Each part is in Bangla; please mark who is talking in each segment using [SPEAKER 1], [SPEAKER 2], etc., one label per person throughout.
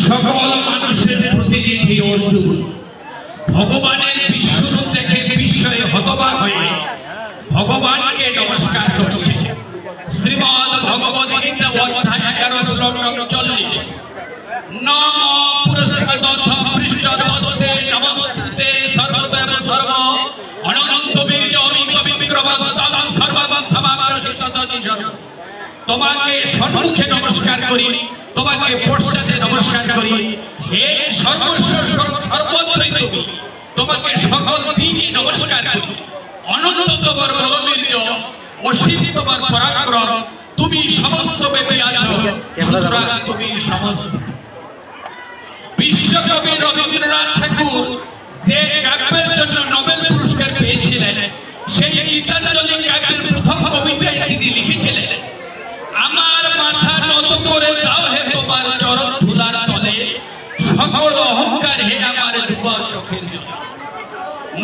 [SPEAKER 1] সকল মানুষের প্রতিনিধি অর্জুন ভগবানের বিশ্বরূপ দেখে বিস্ময়ে হতবাক হয়ে ভগবানকে নমস্কার করছে। শ্রীমদ্ ভগবদ গীতা অধ্যায় 11 শ্লোক 40 নম পুরস্কৃতথ পৃষ্ঠতস্তে নমস্তুতে সর্বদেব সর্ব অনন্ত বীর্য অমিত বিক্রমস্তং সর্বং সমাপ্রসিততদিশর। তোমাকে সম্মুখে নমস্কার করি, তোমাকে পশ্চাতে নমস্কার করি, হে সর্বস্ব সর্বত্রই তুমি, তোমাকে সকল দিকে নমস্কার করি। অনন্ত তোমার বলবীর্য, অসীম তোমার পরাক্রম, তুমি সমস্ত ব্যাপী আছো, সুতরাং তুমি সমস্ত। বিশ্বকবি রবীন্দ্রনাথ ঠাকুর যে কাব্যের জন্য নোবেল পুরস্কার পেয়েছিলেন, সেই গীতাঞ্জলি কাব্যের প্রথম কবিতায় তিনি লিখেছিলেন, আমার মাথা নত করে দাও হে তোমার চরণ ধুলার তলে, সকল অহংকার হে আমার ডুবা চোখের জলে।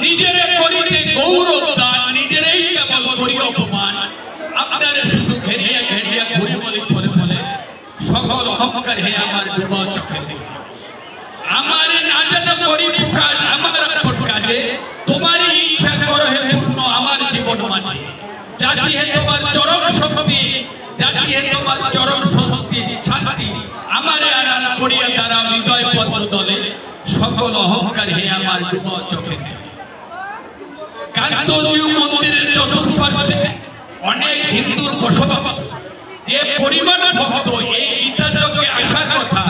[SPEAKER 1] নিজেরে করিতে গৌরব দান, নিজেরাই কেবল করি অপমান, আপনার শুধু ঘেরিয়া ঘেরিয়া ঘুরে বলি বলে বলে, সকল অহংকার হে আমার ডুবা চোখের জলে। আমার না জানা করি প্রকাশ আমার আপন কাজে, তোমারই ইচ্ছা করো হে পূর্ণ আমার জীবন মাঝে। যাচি হে তোমার চরম শক্তি, যাচি হে তোমার চরম শক্তি শান্তি, আমারে আড়াল করিয়া দ্বারা হৃদয় পদ্ম দলে, সকল অহংকার হে আমার ডুবা চোখের জলে। কান্তজিউ মন্দিরের চতুর্পার্শ্বে অনেক হিন্দুর বসবাস। যে পরিমাণ ভক্ত এই গীতা যজ্ঞে আসার কথা,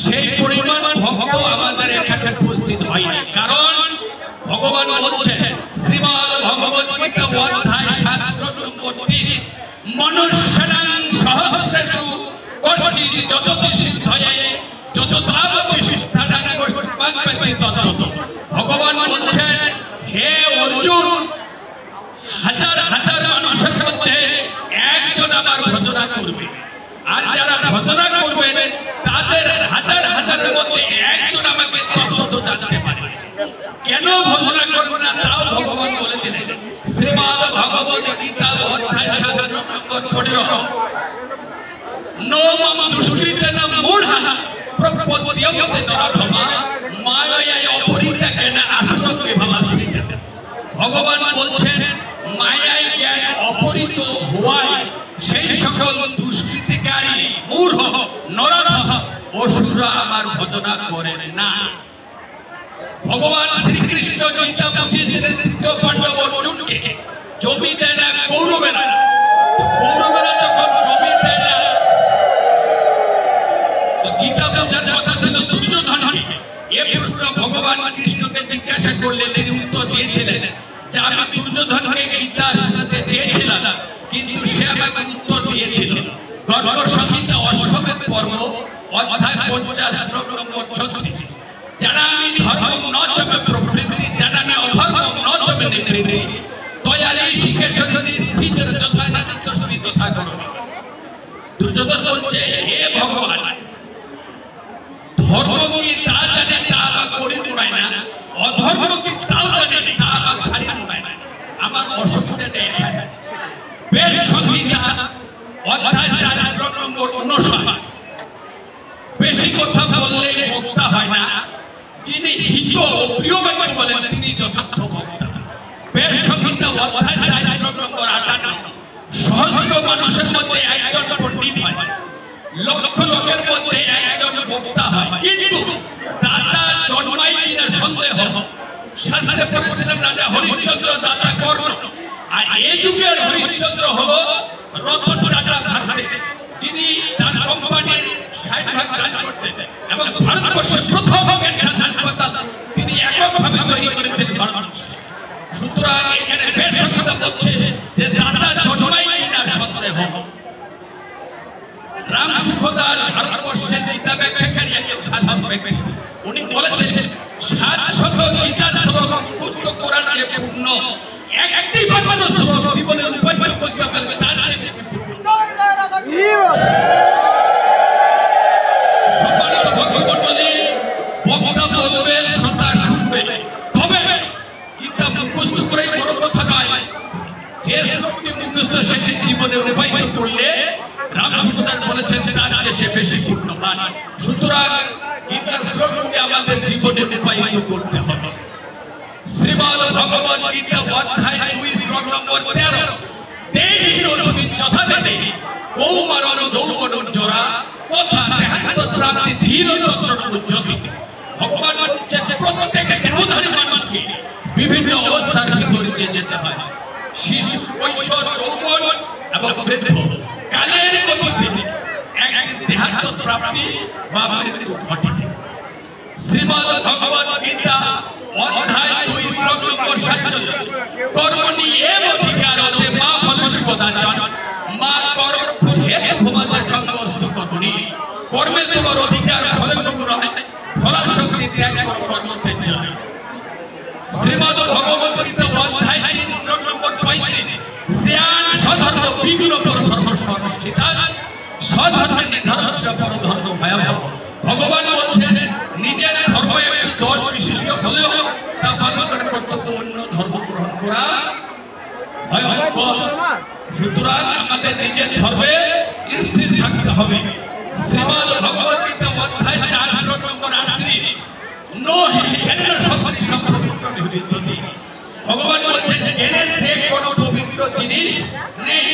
[SPEAKER 1] সেই পরিমাণ ভক্ত আমাদের এখানে উপস্থিত হয়নি। কারণ ভগবান বলছেন শ্রীমদ্ ভগবদ গীতা অধ্যায় 7 শ্লোক নম্বর 3, মনুষ্যানাং সহস্রেষু কর্ষিৎ যততি সিদ্ধয়ে যততাবপি সিদ্ধানাং কর্ষিৎ তত্ত্বত। ভগবান বলছেন, হে অর্জুন, হাজার হাজার মানুষের মধ্যে একজন আমার ভজনা করবে, আর যারা ভজনা করবেন তাদের হাজার হাজারের মধ্যে একজন আমাকে তত্ত্ব জানতে পারে। কেন ভজনা করবে না তাও ভগবান বলে দিলেন। শ্রীমদ্ ভগবদ গীতা অধ্যায় 7 নম্বর 15, নোমম দুষ্কৃতেন মূঢ়া প্রপদ্যন্তে নরাধমা মায়ায় অপরিতা জ্ঞান আসক্তি ভাবাশ্রিতা। ভগবান বলছেন, মায়ায় জ্ঞান অপরিত হওয়ায় সেই সকল দুষ্কৃতিকারী মূঢ় নরাধম অসুররা আমার ভজনা করেন না। ভগবান শ্রীকৃষ্ণ গীতা বুঝিয়েছিলেন তৃতীয় পাণ্ডব অর্জুনকে, জমি দেয় না কৌরবেরা। কৌরবেরা যখন জমি দেয় না, তো গীতা বোঝার কথা ছিল দুর্যোধনকে। এ প্রশ্ন ভগবান কৃষ্ণকে জিজ্ঞাসা করলে তিনি উত্তর দিয়েছিলেন যে আমি দুর্যোধনকে গীতা শোনাতে চেয়েছিলাম, কিন্তু সে আমাকে উত্তর দিয়েছিল। গর্গ সংহিতা অশ্বমেধ পর্ব অধ্যায় 50 শ্লোক নম্বর 36, যারা আমি ধর্ম ন চমে প্রবৃত্তি, যারা আমি অধর্ম ন চমে নিবৃত্তি, তয়ারি শিখেশ্বরী স্থিতের যথা নিত্যস্মি তথা করবে। দুর্যোধন বলছে, হে ভগবান, ধর্ম কি তা জানে তা আমাকে করি মুড়ায় না, অধর্ম কি তাও জানে তা আমাকে ছাড়ি মুড়ায় না, আমার অসুবিধাটা এখানে। বেশ সংহিতা অধ্যায় 4 শ্লোক নম্বর 59, বেশি কথা বললে বক্তা হয় না, যিনি হিত ও প্রিয় বাক্য বলেন তিনি যথার্থ বক্তা। বেশ সংহিতা অধ্যায় 4 শ্লোক নম্বর 58, সহস্র মানুষের মধ্যে একজন পণ্ডিত হয়, লক্ষ লোকের মধ্যে একজন বক্তা হয়, কিন্তু দাতা জন্মায় কিনা সন্দেহ। শাস্ত্রে পড়েছিলেন রাজা হরিশ্চন্দ্র দাতা কর্ণ, আর এই যুগের হরিশ্চন্দ্র হলো রতন টাটা ভারতে, যিনি তার কোম্পানির 60% দান করতেন এবং ভারতবর্ষের প্রথম ক্যান্সার হাসপাতাল তিনি এককভাবে তৈরি করেছেন ভারতবর্ষে। সুতরাং এখানে বেশ সংহিতা বলছে যে দাতা জন্মায় কিনা সন্দেহ। রাম সুখদাস ভারতবর্ষের গীতা ব্যাখ্যাকারী একজন সাধারণ ব্যক্তি, উনি বলেছেন 700 গীতার শ্লোক মুখস্থ করার যে পুণ্য, একটি মাত্র শ্লোক জীবনের উপার্জন করতে পারলে তার চেয়ে পূর্ণ। সম্মানিত ভক্তমণ্ডলী, বক্তা বলবে, শ্রোতা শুনবে, তবে গীতা মুখস্থ করেই বড় কথা নয়। যে শ্লোকটি মুখস্থ সেটি জীবনের উপার্জন করলে রাম সুখদাস বলেছেন তার সুতরাং গীতার শ্লোকগুলি আমাদের জীবনে রূপায়িত করতে হবে। শ্রীমদ্ ভগবত গীতা অধ্যায় 2 শ্লোক নম্বর 13, দেহিনস্মিন যথা দেহে কৌমারণ যৌবন জরা তথা দেহান্ত প্রাপ্তি ধীর তত্র উজ্জ্বতি। ভগবান বলছেন প্রত্যেক দেহধারী মানুষকে বিভিন্ন অবস্থার ভিতর দিয়ে যেতে হয়। শিশু, কৈশোর, যৌবন এবং বৃদ্ধ কালের গতিতে একদিন দেহান্ত প্রাপ্তি বা মৃত্যু ঘটে। শ্রীমদ্ ভগবত গীতা অধ্যায় 2 শ্লোক নম্বর 47, কর্মণি এব অধিকারতে মা ফলস্য কদাচন মা কর্ম হেতু ভূমাদের সংগস্ত কর্মণি। কর্মে তোমার অধিকার, ফলে তোমার ফলাশক্তি ত্যাগ করো, কর্ম ত্যাজ্য। শ্রীমদ্ ভগবত গীতা অধ্যায় 3 শ্লোক নম্বর 35, শ্রেয়ান স্বধর্ম বিগুণ পরধর্ম সনুষ্ঠিতা স্বধর্মের নিধান পরধর্ম ভয়াবহ। ভগবান বলছেন নিজের ধর্ম একটু দোষ বিশিষ্ট হলেও তা পালন করে কর্তব্য অন্য ধর্ম গ্রহণ করা ভয়ঙ্কর। সুতরাং আমাদের নিজের ধর্মে স্থির থাকতে হবে। শ্রীমদ্ ভগবত গীতা অধ্যায় 4 শ্লোক নম্বর 38, নো হে জ্ঞানের সদৃশম পবিত্র নির্বিদ্যতি। ভগবান বলছেন জ্ঞানের যে কোনো পবিত্র জিনিস নেই।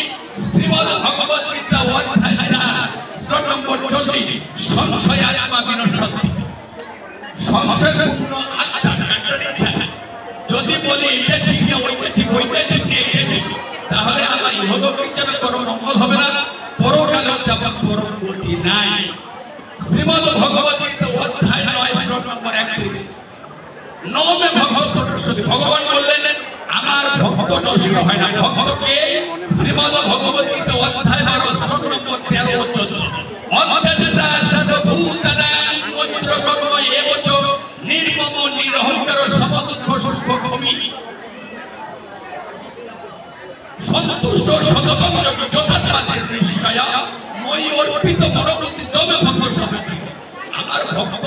[SPEAKER 1] শ্রীমদ্ ভগবত গীতা অধ্যায় 4 শ্লোক নম্বর 40, সংশয় আত্মা বিনশ্বতি। সংশয়পূর্ণ আত্মা যদি বলি এটা ঠিক না, ওইটা ঠিক, ওইটা ঠিক না, এটা ঠিক, তাহলে আমার ইহলৌকিক যেন কোনো মঙ্গল হবে না, পরকালেও তেমন পরম গতি নাই। শ্রীমদ্ ভগবত গীতা অধ্যায় 9 শ্লোক নম্বর 31, নমে ভক্ত নশ্বতি। ভগবান বললেন আমার ভক্ত নষ্ট হয় না। ভক্তকে শ্রীমদ্ ভগবত গীতা অধ্যায় 12 শ্লোক নম্বর 13 ও 14, অন্তঃস্থা সর্বভূতানাং মৈত্রকর্ম এবচ নির্মম নিরহংকার সমদুঃখ সুখ ভূমি সন্তুষ্ট শততন্ত্র যথাত্মাদের নিশ্চয়া মই অর্পিত মনোবৃত্তি তবে ভক্ত সমিতি। আমার ভক্ত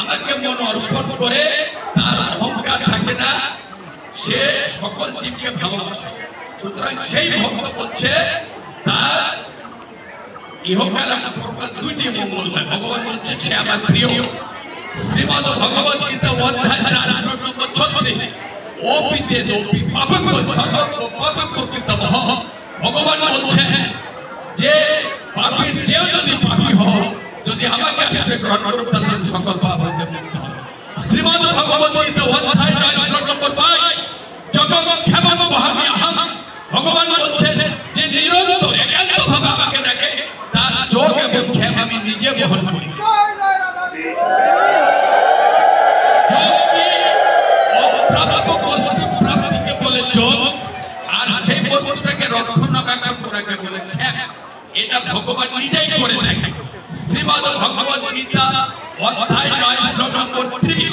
[SPEAKER 1] আমাকে মন অর্পণ করে, তার অহংকার থাকে না, সে সকল জীবকে ভালোবাসে। সুতরাং সেই ভক্ত বলছে তার ইহকাল এবং পরকাল দুইটি মঙ্গল হয়। ভগবান বলছেন সে আমার প্রিয়। শ্রীমদ্ ভগবত গীতা অধ্যায় 4 শ্লোক নম্বর 36, ওপি চেদোপি পাপম সর্বম পাপম কৃতমঃ। ভগবান বলছেন যে পাপীর চেয়েও যদি পাপী হও, যদি আমাকে আশ্রয় গ্রহণ করো, তাহলে সকল পাপ হইতে মুক্ত হবে। শ্রীমদ্ ভগবত গীতা অধ্যায় 9 শ্লোক নম্বর 22, জগৎ ক্ষেমম বহামি আহম। ভগবান বলছেন যে নিরন্তর একান্তভাবে আমাকে ডাকে, তার যোগ এবং ক্ষেম আমি নিজে বহন করি। অপ্রাপ্ত বস্তু প্রাপ্তিকে বলে যোগ, আর সেই বস্তুটাকে রক্ষণাবেক্ষণ করাকে বলে ক্ষেম। এটা ভগবান নিজেই করে থাকে। শ্রীমদ্ ভগবত গীতা অধ্যায় 9 শ্লোক নম্বর 30,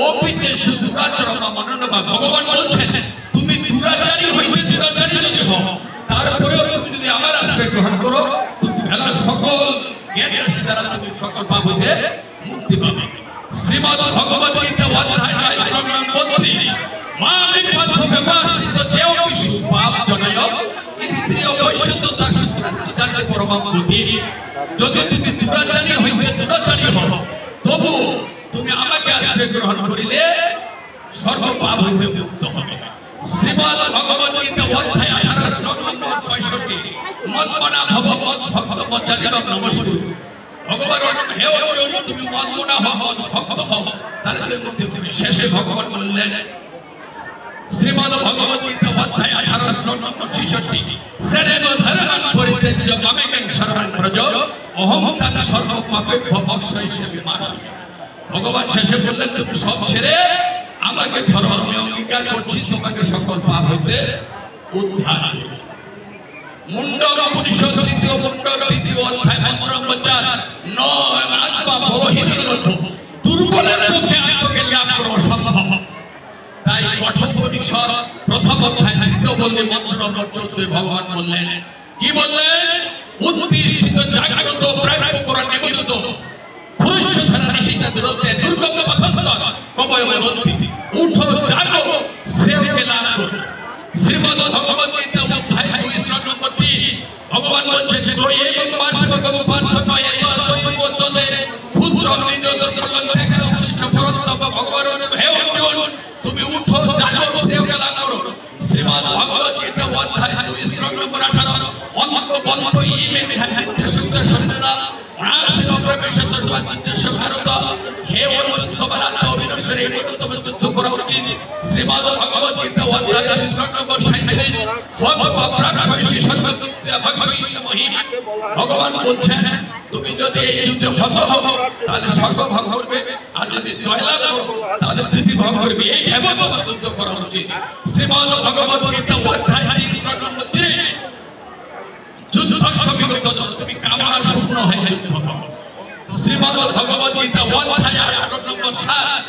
[SPEAKER 1] ওপিতে দুরাচরণ মনোনবা। ভগবান বলছেন তুমি দুরাচারী হইতে দুরাচারী যদি হও, তারপরেও তুমি যদি আমার আশ্রয় গ্রহণ করো, তুমি ভেলার সকল জ্ঞান রাশি দ্বারা তুমি সকল পাপ হইতে মুক্তি পাবে। শ্রীমদ্ ভগবত গীতা অধ্যায় 9 শ্লোক নম্বর 32, মা বিপথ ব্যবস্থিত যেও বিশু পাপ জনয় স্ত্রী অবশ্যত তার সন্ত্রাস্ত জানতে পরমাম গতি। যদি তুমি দুরাচারী হইতে দুরাচারী হও, তবু তুমি আমাকে আশ্রয় গ্রহণ করিলে সর্ব পাপ হইতে মুক্ত হবে। শ্রীমদ্ ভগবত গীতা অধ্যায় 18 শ্লোক নম্বর 65, মন্মনা ভব মদ ভক্ত মজ্জাদিবং নমস্কুরু। ভগবান হে অর্জুন, তুমি মন্মনা হও, মদ ভক্ত হও, তাহলে তুমি মুক্তি পাবে। শেষে ভগবান বললেন শ্রীমদ্ ভগবত গীতা অধ্যায় 18 শ্লোক নম্বর 66, সরেন ধর্মং পরিত্যজ্য মামেকং শরণং ব্রজ অহং তং সর্ব পাপেভ্য মোক্ষয়িষ্যামি মা শুচি। ভগবান শেষে বললেন তুমি সব ছেড়ে আমাকে ধরো, আমি অঙ্গীকার করছি তোমাকে সকল পাপ হইতে উদ্ধার করব। মুন্ডক উপনিষদ 3য় মুন্ডক 3য় অধ্যায় মন্ত্র নম্বর 4, ন আত্মা বলহীনের লভ্য দুর্বলের পক্ষে আত্মকে লাভ করা অসম্ভব। তাই কঠোর উপনিষদ 1ম অধ্যায় 3য় বললে মন্ত্র নম্বর 14 ভগবান বললেন, কি বললেন? উত্তিষ্ঠিত জাগ্রত প্রাপ্য করা নিবেদিত পুরুষ ধারা নিশিতা দূরত্বে দুর্গম পথস্থ কবয় মরন্তি। উঠো জাগো, শ্রেয়কে লাভ করো। শ্রীমদ্ ভগবত গীতা অধ্যায় 2 শ্লোক নম্বর 3 ভগবান বলছেন, ক্রয়ে এবং মাসিক পার্থক্য এত দৈব তদ শ্রীমদ ভগবত গীতা অধ্যায় ৩ নম্বর ৩৭ ভগবান বলছেন তুমি যদি এই যুদ্ধে হত হও তাহলে স্বর্গ ভোগ করবে, আর যদি জয়লাভ করো তাহলে পৃথিবী ভোগ করবে। এই ভেবে তোমার যুদ্ধ করা উচিত। শ্রীমদ ভগবত গীতা অধ্যায় ৩ নম্বর ৩০ যুদ্ধ সবিগত তুমি কামনা শূন্য হয়ে যুদ্ধ করো। শ্রীমদ ভগবত গীতা অধ্যায় ১৮ নম্বর ৭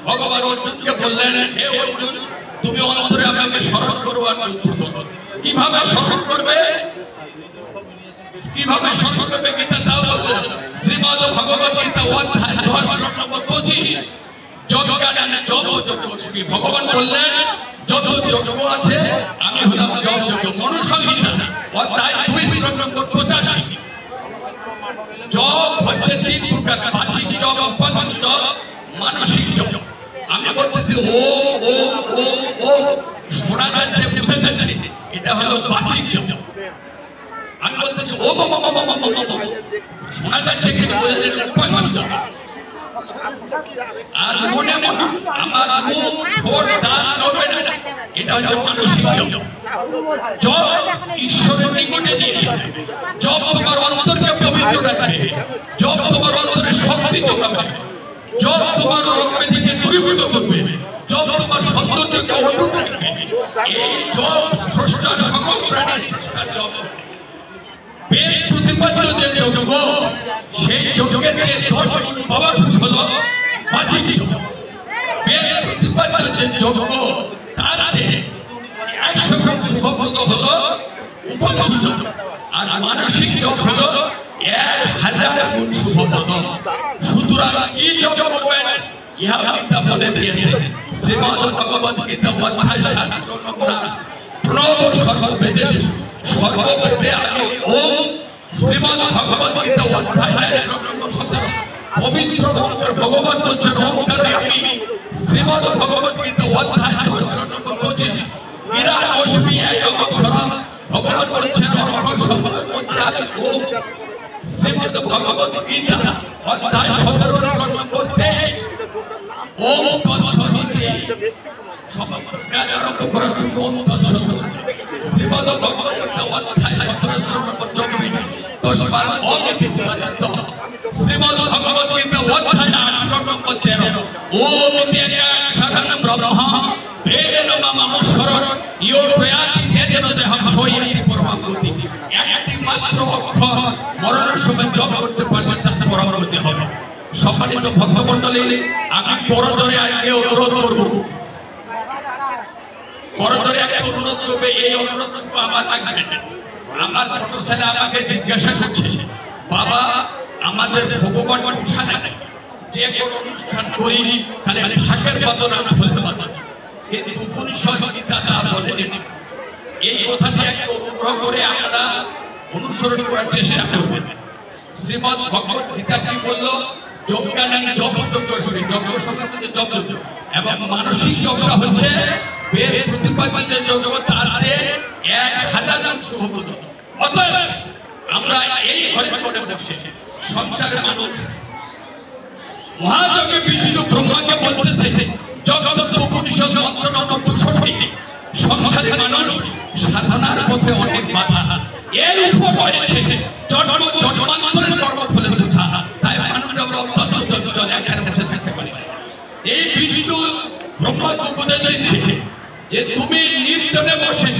[SPEAKER 1] ভগবান অর্জুনকে বললেন, হে অর্জুন তুমি অন্তরে আমাকে স্মরণ করো আর যুদ্ধ করো। কিভাবে স্মরণ করবে, কিভাবে স্মরণ করবে গীতা তাও বলবো। শ্রীমদ ভগবত গীতা অধ্যায় ১০ নম্বর ২৫ যজ্ঞান জপ যজ্ঞ। ভগবান বললেন যত যজ্ঞ আছে আমি হলাম জপ যজ্ঞ। মনুসংহিতা অধ্যায় ২ নম্বর ৮৫ জপ হচ্ছে ৩ প্রকার, বাচিক জপ, উপাংশ জপ, মানসিক জপ। আমি বলতেছি ও ও ও ও শোনা যাচ্ছে, বুঝে যাচ্ছে, এটা হলো বাচিক জপ। আমি বলতেছি ও শোনা যাচ্ছে কিন্তু বোঝা যাচ্ছে উপাংশ জপ। আর মনে মনে আমার মুখ ঠোঁট দাঁত নড়বে না, এটা হচ্ছে মানসিক জপ। জপ ঈশ্বরের নিকটে নিয়ে যাবে, জপ তোমার অন্তরকে পবিত্র রাখবে, জপ তোমার অন্তরে শক্তি যোগাবে, জপ তোমার রোগ ব্যাধিকে দূরীভূত করবে, জপ তোমার সৌন্দর্যকে অটুট রাখবে। এই জপ স্রষ্টার সকল প্রাণীর স্রষ্টার জপ। বেদ প্রতিপাদ্য যে যজ্ঞ, সেই যজ্ঞের চেয়ে ১০ গুণ পাওয়ারফুল হলো বাচিক জপ। বেদ প্রতিপাদ্য যে যজ্ঞ, তার চেয়ে ১০০ গুণ শুভপ্রদ হলো উপাংশ জপ, আর মানসিক জপ হলো ১০০০ গুণ শুভপ্রদ। সুতরাং কি জপ করবেন ইহা গীতা বলে দিয়েছে। শ্রীমদ ভগবত গীতা অধ্যায় ৭ নম্বর প্রণব সর্ববেদে, সর্ববেদে আগে ওম। শ্রীমদ ভগবত গীতা অধ্যায় ১ নম্বর ১৭ পবিত্র মন্ত্র ভগবান বলছেন ওমকারে আমি। শ্রীমদ ভগবত গীতা অধ্যায় ১০ নম্বর ২৫ বিরাট অস্মি একম অক্ষরম ভগবান বলছেন অক্ষর শব্দের মধ্যে আমি ওম। শ্রীমদ ভগবত গীতা অধ্যায় ১৭ নম্বর ২৩ ওম তৎসদিতি সমস্ত কাজ আরম্ভ করার জন্য ওম তৎসদ। শ্রীমদ ভগবত গীতা অধ্যায় ১৭ নম্বর ২৪ ১০ ওম ইতি উপাদিত। শ্রীমদ ভগবত গীতা অধ্যায় ১৮ নম্বর ১৩ ওম ইতি একাক্ষরং ব্রহ্ম বেদেন মামশ্বরং ইয়ো প্রয়াতি তেজেন দেহং সয়াতি পরমাং গতি। একটি মাত্র অক্ষর মরণের সময় জপ করতে পারলে তার পরম গতি হবে। সম্মানিত ভক্তমণ্ডলী, আমি করজোরে আজকে অনুরোধ করব, করজোরে একটা অনুরোধ করবে। এই অনুরোধটুকু আমার রাখবেন। আমার ছোট ছেলে আমাকে জিজ্ঞাসা করছে, বাবা আমাদের ভগবান পোষায় না, যে কোনো অনুষ্ঠান করি তাহলে ঢাকের বাদনা ফুলের বাদনা, কিন্তু উপনিষদ গীতা তা বলেনি। এই কথাটি একটু অনুগ্রহ করে আপনারা অনুসরণ করার চেষ্টা করবেন। শ্রীমদ ভগবত গীতা কি বলল? যজ্ঞানাং জপ যজ্ঞ, যজ্ঞ সম্বন্ধে জপ যজ্ঞ, এবং মানসিক যজ্ঞটা হচ্ছে বেদ প্রতিপাদ্য যজ্ঞ, তার চেয়ে ১০০০ গুণ শুভপ্রদ। অতএব আমরা এই ঘরে করে বসে সংসারের মানুষ মহাযজ্ঞে বিষ্ণু ব্রহ্মাকে বলতেছে জগৎ উপনিষদ মন্ত্র নম্বর ৬৪ সংসারের মানুষ সাধনার পথে অনেক বাধা, এর উপর রয়েছে জন্ম জন্মান্তরের কর্মফলের বোঝা। তাই মানুষ আমরা অত্যন্ত চঞ্চল, এখানে বসে থাকতে পারি। এই বিষ্ণু ব্রহ্মাকে উপদেশ দিচ্ছে যে তুমি নির্জনে বসে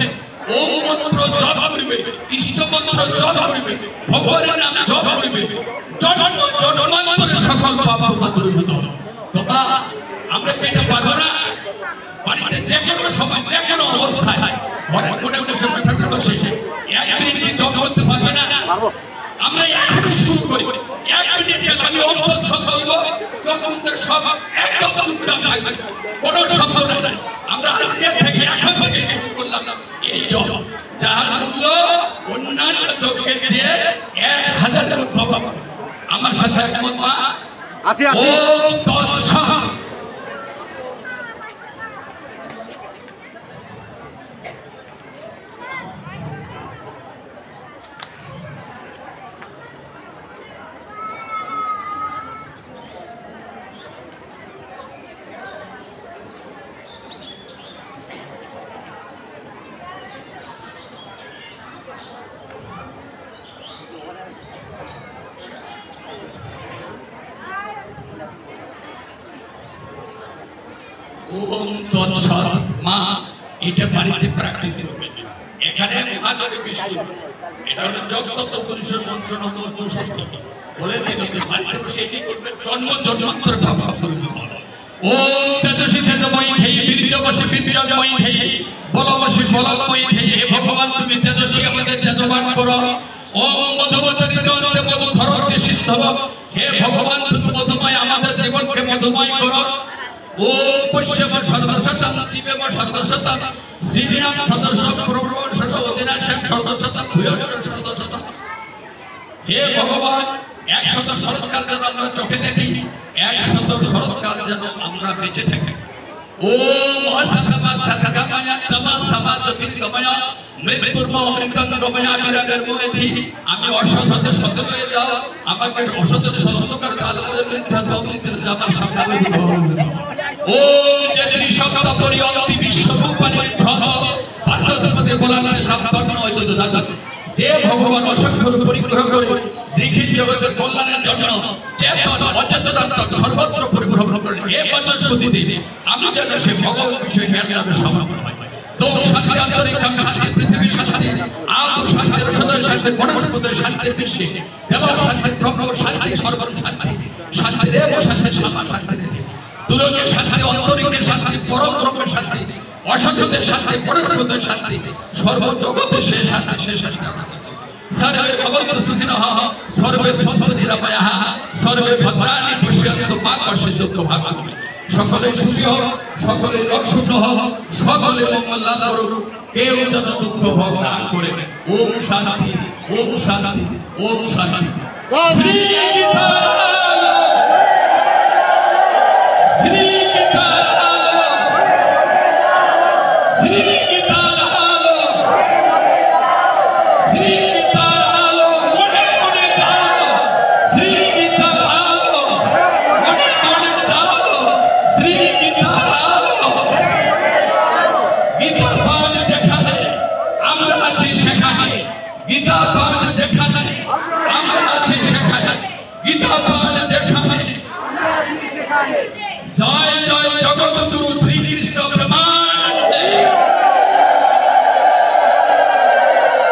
[SPEAKER 1] ওম মন্ত্র জপ করিবে, ইষ্ট মন্ত্র জপ করিবে, ভগবানের নাম জপ করিবে, জন্ম জন্মান্তরের সকল পাপ তোমার দূরীভূত হবে। তোমরা আমরা কি এটা পারবো না? বাড়িতে যে কোনো সময় যে কোনো অবস্থায় ঘরের কোণে বসে বসে ১ মিনিট কি জপ করতে পারবে না? আমরা এখনই শুরু করি। ১ মিনিট গেলে আমি অন্তর সব বলবো, সব একদম চুপচাপ থাকবে, কোনো শব্দ নাই। আমরা আজকে থেকে এখন থেকে শুরু করলাম এই জপ, যার মূল্য অন্যান্য যজ্ঞের চেয়ে ১০০০ গুণ পাওয়া। আমার সাথে একমত মা?
[SPEAKER 2] আছি।
[SPEAKER 1] ওম তৎসৎ। ওম তৎসৎ মা এটা বাড়িতে প্র্যাকটিস করবেন। এখানে মহাযোগে বিষ্ণু এটা হলো জগত পুরুষের মন্ত্র নম্বর 64 বলে দিতে বাড়িতে বসে এটি করবেন। জন্ম জন্মান্তরের ভাব শব্দ দিতে হবে। ওম তেজস্বী তেজময়ী ধেই বীর্যবশী বীর্যময়ী ধেই বলবশী বলময়ী ধেই হে ভগবান তুমি তেজস্বী আমাদের তেজবান করো। ওম মধুবতী তন্তে মধু ধরতে সিদ্ধব হে ভগবান তুমি মধুময় আমাদের জীবনকে মধুময় করো। ওম পশ্যম সর্বশতম জীবেম সর্বশতম শ্রীরাম সদস্য প্রভু শত অধিনাশম সর্বশতম ভূয়শ্চ সর্বশতম। হে ভগবান 100 শরৎকাল যেন আমরা চোখে দেখি, 100 শরৎকাল যেন আমরা বেঁচে থাকি। ওম অসংগমা সৎগময়া তমা সমাজ্যোতির্গময়া মৃত্যুর্ম অমৃতঙ্গময়া বিরাগের মোহেধি। আমি অসৎ হতে সৎ হয়ে যাও, আমাকে অসৎ হতে সত্যকার আলোকের মিথ্যা অমৃতের আমার সামনে। ওম যদি শব্দ পরিয়ন্তি বিশ্বরূপানি বিভ্রম বাসস্পতি বলান্তে সাবধান হইতে দাদা। যে ভগবান অসংখ্য পরিগ্রহ করে নিখিল জগতের কল্যাণের জন্য চেতন অচেতন সর্বত্র পরিভ্রমণ করেন, হে বাচস্পতি দেব আমি যেন সে ভগবান বিষয়ে জ্ঞান লাভের সমর্থ হয়। তো শান্তি আন্তরিকম শান্তি পৃথিবী শান্তি আপ শান্তি সদয় শান্তি বনস্পতি শান্তি বিশ্বে দেব শান্তি ব্রহ্ম শান্তি সর্বম শান্তি শান্তি দেব শান্তি সামা শান্তি দিতে দুলোকের শান্তি অন্তরিকের শান্তি পরম ব্রহ্মের শান্তি অসৎদের শান্তি পরস্পরের শান্তি সর্বজগতের সে শান্তি সে শান্তি সর্বে ভবন্তু সুখিনঃ সর্বে সন্তু নিরাময়াঃ সর্বে ভদ্রাণি পশ্যন্তু মা কশ্চিৎ দুঃখ ভাগ। সকলে সুখী হোক, সকলে রক্ষণ হোক, সকলে মঙ্গল লাভ করুক, কেউ যেন দুঃখ ভোগ না করে। ওম শান্তি ওম শান্তি ওম শান্তি। শ্রী গীতা শ্রী গীতা শ্রী গীতা শ্রী গীতা মনে মনে যাও, শ্রী গীতা মনে মনে যাও, শ্রী গীতা গীতা পাঠ যেখানে আমরা আছি সেখানে, গীতা পাঠ যেখানে আমরা আছি সেখানে, গীতা পাঠ যেখানে জয় জয়